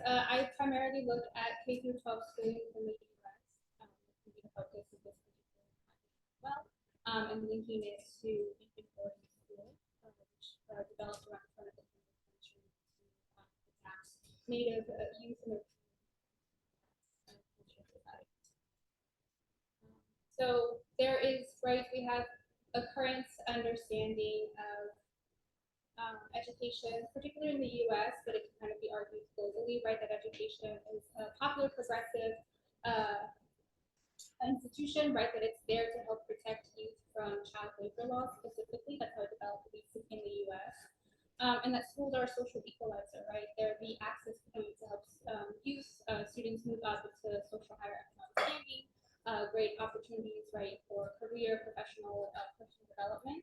I primarily look at K through 12 schooling in the U.S. The focus of this well, and linking it to infant boarding school, which developed around the turn of the 20th century to adapt Native youth and so there is, right, we have a current understanding of education, particularly in the US, but it can kind of be argued globally, right, that education is a popular, progressive institution, right, that it's there to help protect youth from child labor laws specifically. That's how it developed at least in the US. And that schools are a social equalizer, right? They're the access point to help youth, students move up into social higher economic standing, great opportunities, right, for career, professional, personal development.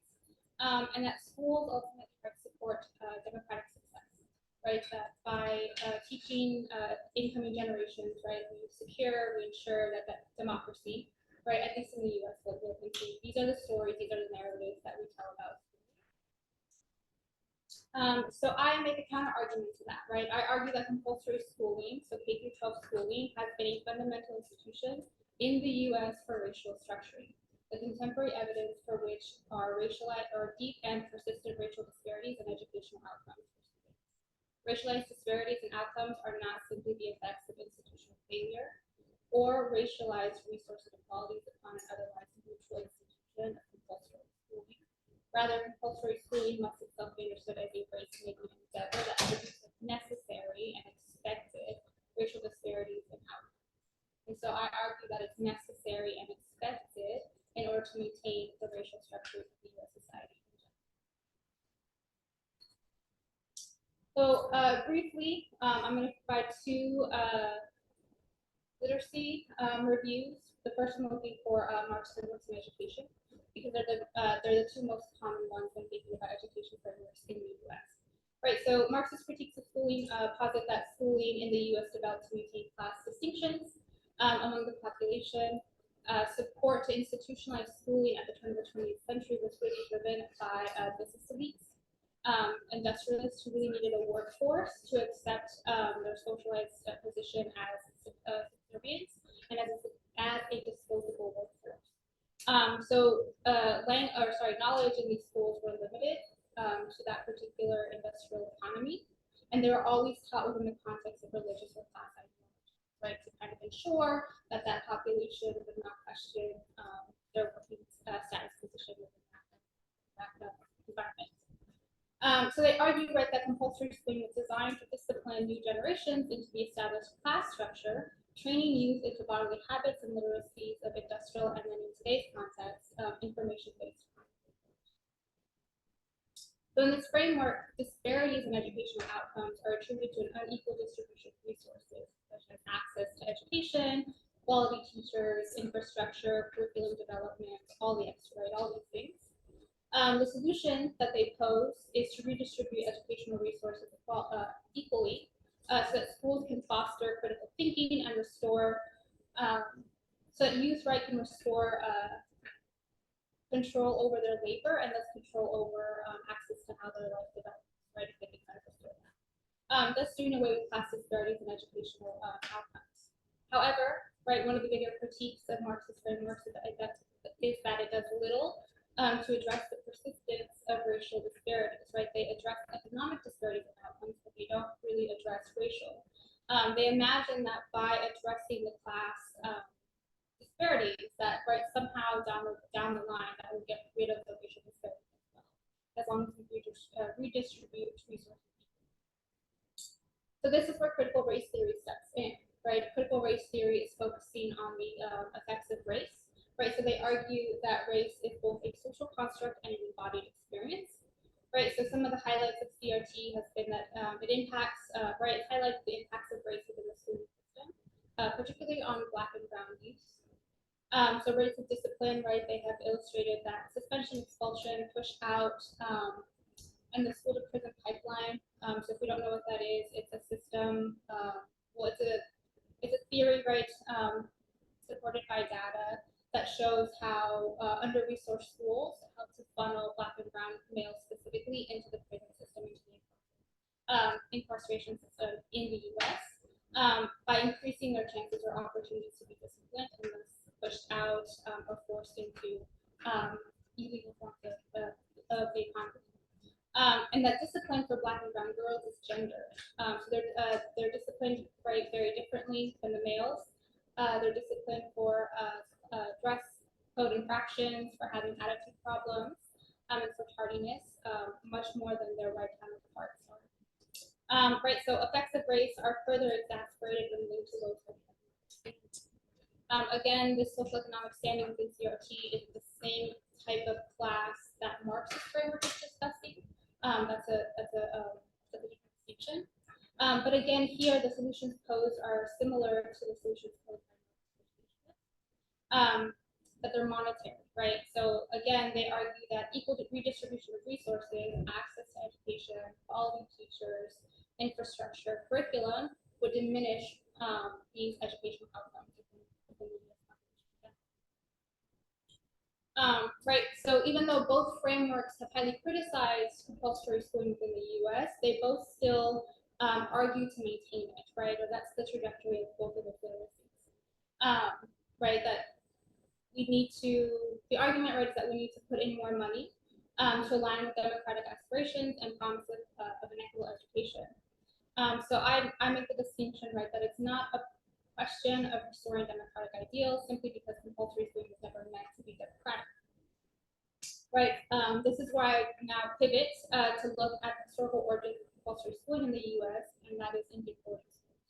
And that schools ultimately support democratic success, right? By teaching incoming generations, right, we secure, we ensure that democracy, right, at least in the U.S., will continue. These are the stories, these are the narratives that we tell about. So I make a counter argument to that, right? I argue that compulsory schooling, so K through 12 schooling, has been a fundamental institution in the U.S. for racial structuring. The contemporary evidence for which are racialized or deep and persistent racial disparities in educational outcomes for students. Racialized disparities in outcomes are not simply the effects of institutional failure or racialized resource inequalities upon an otherwise neutral institution of compulsory schooling. Rather, compulsory schooling must itself be understood as a race-making endeavor that produces necessary and expected racial disparities in outcomes. And so I argue that it's necessary and expected in order to maintain the racial structures of the U.S. society. So briefly, I'm going to provide two literacy reviews. The first one will be for Marxist and education, because they're the two most common ones when thinking about education frameworks in the U.S. Right, so Marxist critiques of schooling posit that schooling in the U.S. developed to maintain class distinctions among the population. Support to institutionalized schooling at the turn of the 20th century was really driven by business elites, industrialists who really needed a workforce to accept their socialized position as subservience and as a disposable workforce. Knowledge in these schools were limited to that particular industrial economy, and they were always taught within the context of religious or class ideology, right, to kind of ensure that population would not question their working status position within that environment. So they argue, right, that compulsory schooling was designed to discipline new generations into the established class structure, training youth into bodily habits and literacies of industrial and then in today's context, information-based. So in this framework, disparities in educational outcomes are attributed to an unequal distribution of resources, such as access to education, quality teachers, infrastructure, curriculum development, all the extra, right, all these things. The solution that they pose is to redistribute educational resources equally so that schools can foster critical thinking and restore, so that youth, right, can restore control over their labor and thus control over access to how their life develops, right, if they can kind of restore that. Thus doing away with class disparities in educational outcomes. However, right, one of the bigger critiques of Marxist frameworks is that it does little to address the persistence of racial disparities, right? They address economic disparities in outcomes, but they don't really address racial. They imagine that by addressing the class disparities, that, right, somehow down the line that will get rid of the racial disparities as well, as long as we redistribute resources. So this is where critical race theory steps in, right? Critical race theory is focusing on the effects of race. Right, so they argue that race is both a social construct and an embodied experience. Right, so some of the highlights of CRT has been that it impacts, it highlights the impacts of race within the school system, particularly on Black and brown youth. So rates of discipline, right, they have illustrated that suspension, expulsion, push out, and the school to prison pipeline. So if we don't know what that is, it's a system, it's a it's a theory, right, supported by data that shows how under-resourced schools help to funnel Black and brown males specifically into the prison system, into the incarceration system in the U.S. By increasing their chances or opportunities to be disciplined and thus pushed out or forced into illegal forms of the economy. And that discipline for Black and brown girls is gendered. So they're disciplined very differently than the males. They're disciplined for dress code infractions, for having attitude problems, and for tardiness, much more than their white counterparts are. So effects of race are further exacerbated when linked to low socioeconomic. Again, this social economic standing within CRT is the same type of class that Marx's framework is discussing. That's a different distinction. But again, here the solutions posed are similar to the solutions posed by but they're monetary, right? So again, they argue that equal redistribution of resources, access to education, quality teachers, infrastructure, curriculum would diminish these educational outcomes within the U.S. population. So even though both frameworks have highly criticized compulsory schooling within the U.S., they both still argue to maintain it, right? Or that's the trajectory of both of the literacies, that we need to, the argument, right, is that we need to put in more money to align with democratic aspirations and promises of an equitable education. So I make the distinction, right, that it's not a question of restoring democratic ideals simply because compulsory schooling was never meant to be democratic. Right, this is where I now pivot to look at the historical origins of compulsory schooling in the U.S., and that is Indian boarding schools.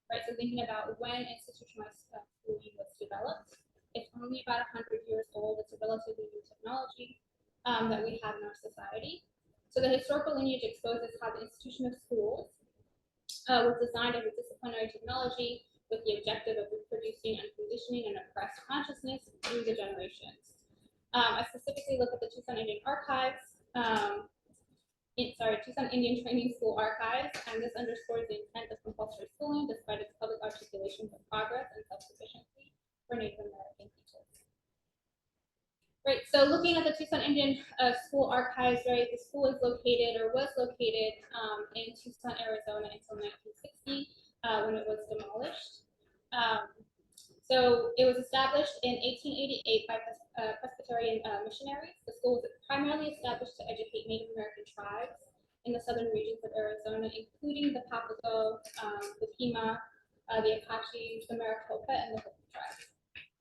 Right, so thinking about when institutionalized schooling was developed, it's only about 100 years old. It's a relatively new technology that we have in our society. So the historical lineage exposes how the institution of schools was designed as a disciplinary technology with the objective of reproducing and conditioning an oppressed consciousness through the generations. I specifically look at the Tucson Indian Archives, Tucson Indian Training School Archives, and this underscores the intent of compulsory schooling despite its public articulations of progress and self-sufficiency for Native American peoples. Right, so looking at the Tucson Indian School Archives, right, the school is located or was located in Tucson, Arizona until 1960 when it was demolished. So it was established in 1888 by Presbyterian missionaries. The school was primarily established to educate Native American tribes in the southern regions of Arizona, including the Papago, the Pima, the Apaches, the Maricopa, and the Hopi tribes.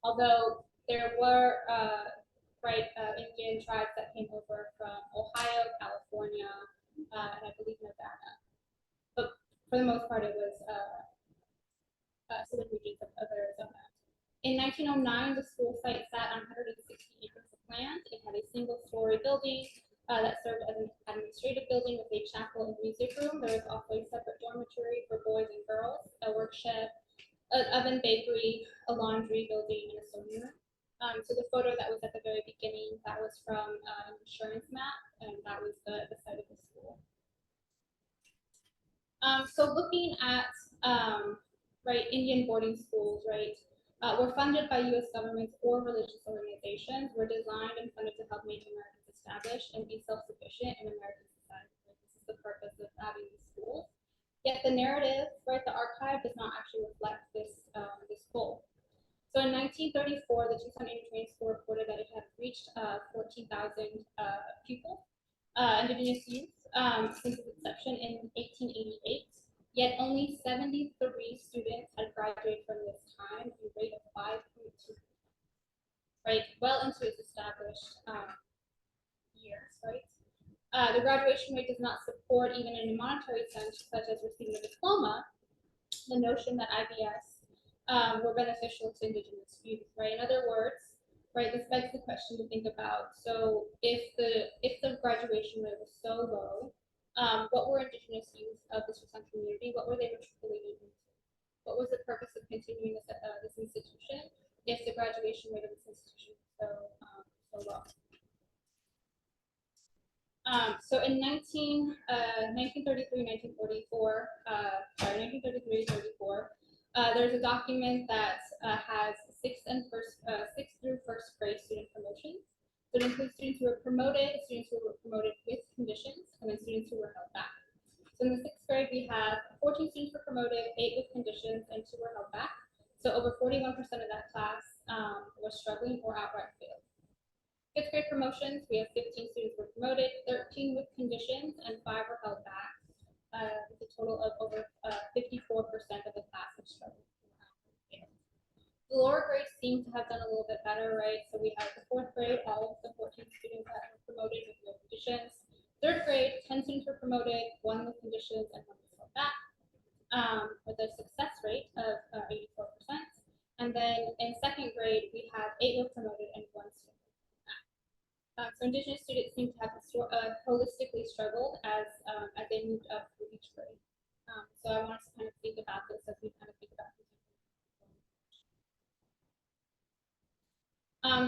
Although there were Indian tribes that came over from Ohio, California, and I believe Nevada. But for the most part, it was southern regions of Arizona. In 1909, the school site sat on 160 acres of land. It had a single-story building that served as an administrative building with a chapel and music room. There was also a separate dormitory for boys and girls, a work shed, an oven, bakery, a laundry building, and a sewing room. So the photo that was at the very beginning, that was from an insurance map, and that was the site of the school. So looking at Indian boarding schools, were funded by U.S. governments or religious organizations, were designed and funded to help Native Americans establish and be self-sufficient in American society. This is the purpose of having these schools. Yet the narrative, the archive, does not actually reflect this goal. So in 1934, the Tucson Indian Training School reported that it had reached 14,000 pupils, indigenous youth, since its inception in 1888. Yet only 73 students had graduated from this time at a rate of 5.2, well into its established years, the graduation rate does not support, even in a monetary sense, such as receiving a diploma, the notion that IBS were beneficial to indigenous youth, In other words, this begs the question to think about. So if the graduation rate was so low, what were indigenous youth of the Tucson community? What were they matriculated into? What was the purpose of continuing this institution if the graduation rate of this institution was so low? So in 1933, 1934, There's a document that has sixth through first grade student promotions. So it includes students who were promoted, students who were promoted with conditions, and then students who were held back. So in the sixth grade, we have 14 students were promoted, 8 with conditions, and 2 were held back. So over 41% of that class was struggling or outright failed. Fifth grade promotions, we have 15 students were promoted, 13 with conditions, and 5 were held back. With a total of over 54% of the class have struggled. The lower grades seem to have done a little bit better, right? So we have the fourth grade, all of the 14 students that were promoted with no conditions. Third grade, 10 students were promoted, 1 with conditions, and 1 was held back, with a success rate of 84%. And then in second grade, we have 8 were promoted and 1 student. So Indigenous students seem to have holistically struggled as they moved up through each grade. So I want us to kind of think about this as we kind of think about this.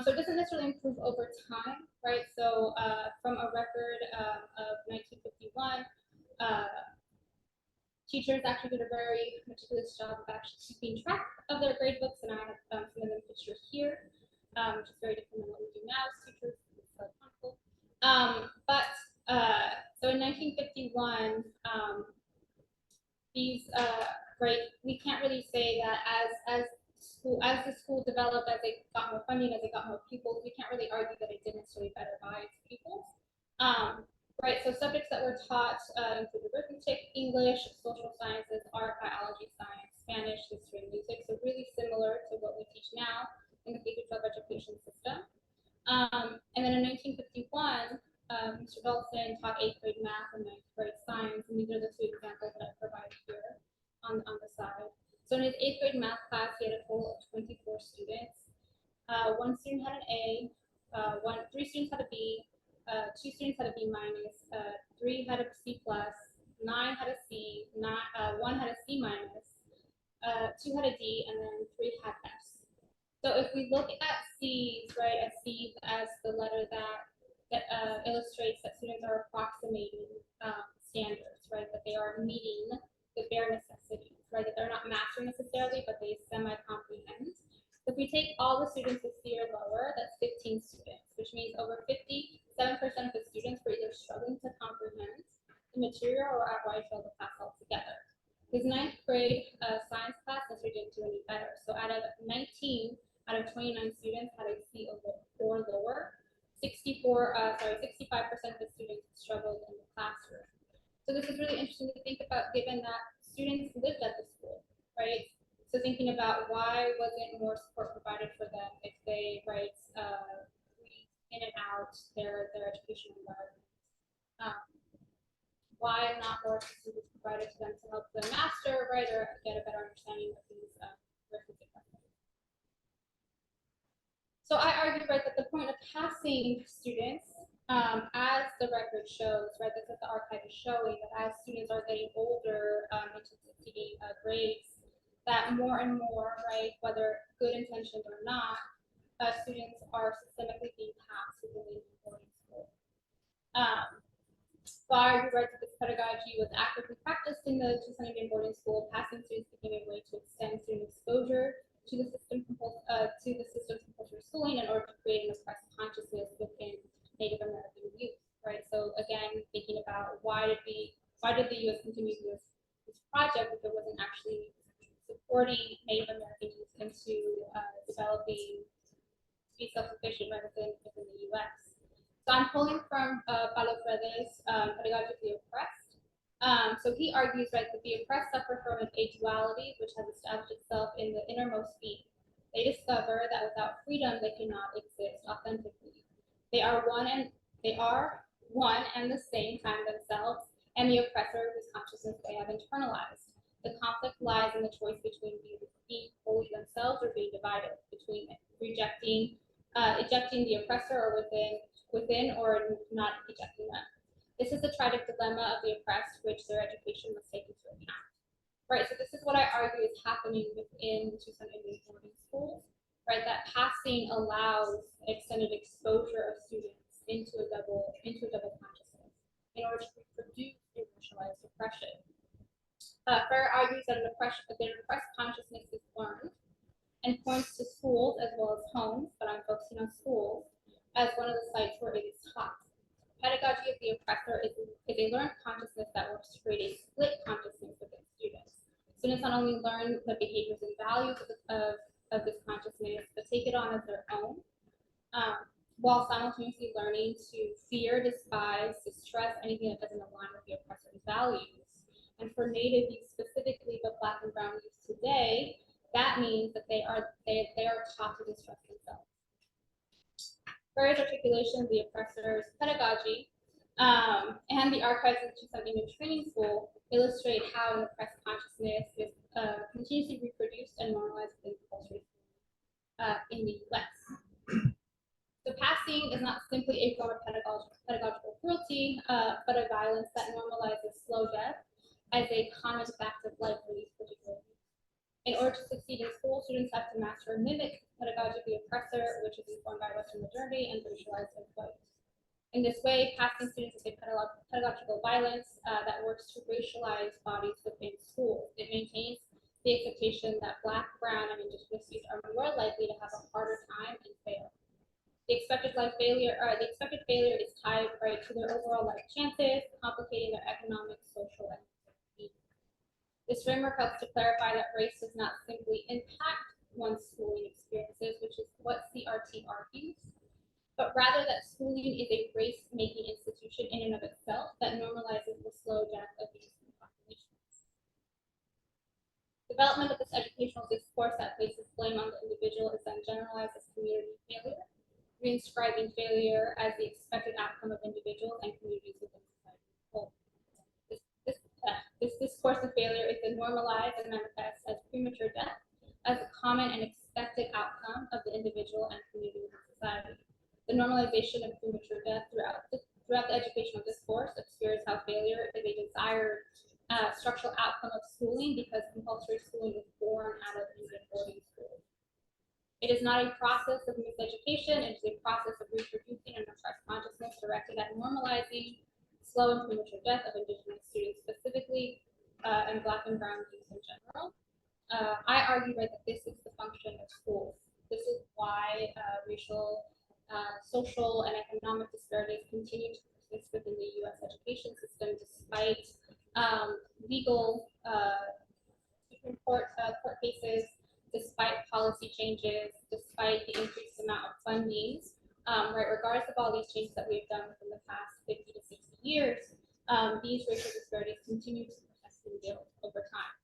So it doesn't necessarily improve over time, right? So from a record of 1951, teachers actually did a very meticulous job of actually keeping track of their grade books, and I have some of them pictured here, which is very different than what we do now as teachers. It's so helpful. So in 1951, we can't really say that as the school developed, as they got more funding, as they got more pupils, we can't really argue that it did necessarily better by its pupils. Right, so subjects that were taught include arithmetic, English, social sciences, art, biology, science, Spanish, history, and music. So really similar to what we teach now in the K-12 education system. And then in 1951, Mr. Dalton taught 8th grade math and 9th grade science, and these are the 2 examples that I provided here on the side. So in his 8th grade math class, he had a total of 24 students. 1 student had an A, 3 students had a B, 2 students had a B minus, 3 had a C plus, 9 had a C, 1 had a C minus, 2 had a D, and then 3 had Fs. So if we look at C's, right, as C's as the letter that illustrates that students are approximating standards, right, that they are meeting the bare necessities, right, that they're not mastering necessarily, but they semi-comprehend. So if we take all the students with C or lower, that's 15 students, which means over 57% of the students were either struggling to comprehend the material or outright failed the class altogether. His 9th grade science class necessarily didn't do any better. So out of 19 out of 29 students had a C or lower. 65% of the students struggled in the classroom. So this is really interesting to think about, given that students lived at the school, right? So thinking about why wasn't more support provided for them if they in and out their educational environment. Why not more assistance provided to them to help them master, right, or get a better understanding of these arithmetic questions. So I argue, right, that the point of passing students, as the record shows, right, that's what the archive is showing, that as students are getting older into succeeding grades, that more and more, right, whether good intentioned or not, students are systemically being passed within the boarding school. So I argue, right, that this pedagogy was actively practiced in the Indian boarding school. Passing students became a way to extend student exposure to the system's compulsory schooling in order to create an oppressed consciousness within Native American youth, right? So again, thinking about why did the U.S. continue this project if it wasn't actually supporting Native American youth into developing to be self-sufficient right within the U.S. So I'm pulling from Paulo Freire's Pedagogy of the Oppressed. So he argues, right, that the oppressed suffer from a duality which has established itself in the innermost being. They discover that without freedom they cannot exist authentically. They are one and the same time themselves and the oppressor whose consciousness they have internalized. The conflict lies in the choice between being wholly themselves or being divided between it, ejecting the oppressor or within or not ejecting them. This is the tragic dilemma of the oppressed, which their education must take into account. Right, so this is what I argue is happening within Tucson Indian boarding schools, right? That passing allows extended exposure of students into a double consciousness in order to reproduce emotionalized oppression. Freire argues that an oppressed consciousness is points to schools as well as homes, but I'm focusing on schools as one of the sites where it is taught. Pedagogy of the oppressor is a learned consciousness that works to create a split consciousness within students. Students not only learn the behaviors and values of this consciousness, but take it on as their own, while simultaneously learning to fear, despise, distrust anything that doesn't align with the oppressor's values. And for Native youth specifically, but Black and Brown youth today, that means that they are taught to distrust themselves. Various articulations, the oppressor's pedagogy, and the Archives of 270 Training School illustrate how an oppressed consciousness is continuously reproduced and normalized within compulsory in the U.S. So passing is not simply a form of pedagogical cruelty, but a violence that normalizes slow death as a common fact of life for these particular groups. In order to succeed in school, students have to master or mimic pedagogy of the oppressor, which is informed by Western modernity and racialized as white. In this way, passing students is a pedagogical violence that works to racialize bodies within schools. It maintains the expectation that Black, Brown, and Indigenous youth are more likely to have a harder time and fail. The expected failure is tied right to their overall life chances, complicating their economic, social, and needs. This framework helps to clarify that race does not simply impact one's schooling experiences, which is what CRT argues, but rather that schooling is a race-making institution in and of itself that normalizes the slow death of these populations. Development of this educational discourse that places blame on the individual is then generalized as community failure, reinscribing failure as the expected outcome of individuals and communities within society as a whole. This discourse of failure is then normalized and manifests as premature death as a common and expected outcome of the individual and community within society. The normalization of premature death throughout the educational discourse obscures how failure is a desired structural outcome of schooling because compulsory schooling is born out of Indian boarding schools. It is not a process of miseducation, it is a process of reproducing an oppressed consciousness directed at normalizing slow and premature death of Indigenous students specifically, and Black and Brown youth in general. I argue that this is the function of schools. This is why racial, social, and economic disparities continue to persist within the U.S. education system despite legal court cases, despite policy changes, despite the increased amount of funding, right, regardless of all these changes that we've done within the past 50 to 60 years, these racial disparities continue to persist and build over time.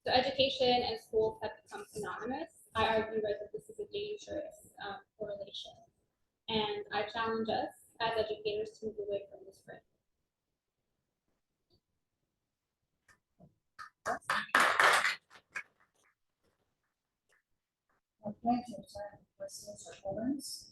So education and schools have become synonymous. I argue, right, that this is a dangerous correlation. And I challenge us as educators to move away from this frame. Thank you, sir. Questions or comments?